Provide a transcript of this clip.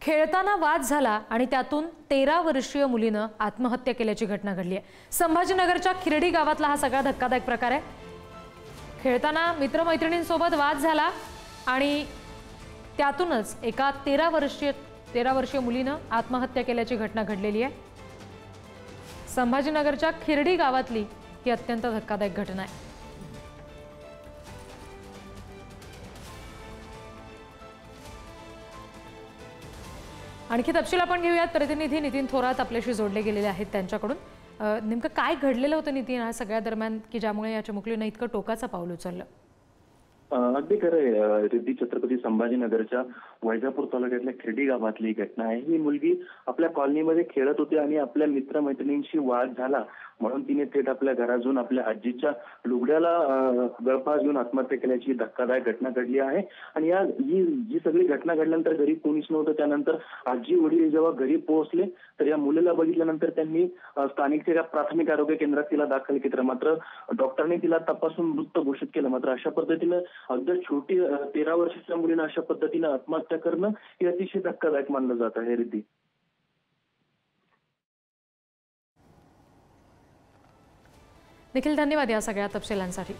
खेळताना वाद झाला आणि त्यातून 13 वर्षीय मुलीने आत्महत्या केल्याची घटना घडली आहे। संभाजीनगरच्या खिरडी गावातला हा सगळा धक्कादायक प्रकार आहे। खेळताना मित्रमैत्रिणींसोबत वाद झाला आणि त्यातूनच एका 13 वर्षीय मुलीने आत्महत्या केल्याची घटना घडलेली आहे। संभाजीनगरच्या खिरडी गावातली ही अत्यंत धक्कादायक घटना आहे। आणखी तपशील आपण घेऊयात। प्रतिनिधी नितीन थोरात आपल्याशी जोडले गेलेले आहेत त्यांच्याकडून। नेमकं काय घडलेलं होतं नितीन या सगळ्या दरम्यान की ज्यामुळे या चिमुकलीने इतकं टोकाचं पाऊल उचललं? अगदी खरं रिद्धी छत्रपती संभाजीनगरच्या वैजापूर तालुक्यातल्या खिरडी गावातली घटना आहे। ही मुलगी आपल्या कॉलनीमध्ये खेळत होती आणि आपल्या मित्रमैत्रिणींशी वाद झाला म्हणून तिने थेट आपल्या घरातून आपल्या आजीच्या लुगड्याला गळफास घेऊन आत्महत्या केल्याची धक्कादायक घटना घडली आहे। आणि ही सगळी घटना घडल्यानंतर घरी कोणीच नव्हतं। त्यानंतर आजी वडील जेव्हा घरी पोहोचले तर या मुलीला बघितल्यानंतर त्यांनी स्थानिक प्राथमिक आरोग्य केंद्रात तिला दाखल केलं, मात्र डॉक्टरने तिला तपासून मृत घोषित केलं। मात्र अशा पद्धतीनं अगदी छोटी 13 वर्षाच्या मुलीने अशा पद्धतीने आत्महत्या करणं हे अतिशय धक्कादायक मानलं जात आहे। रिद्धी, निखिल धन्यवाद या सगळ्या तपशिलांसाठी।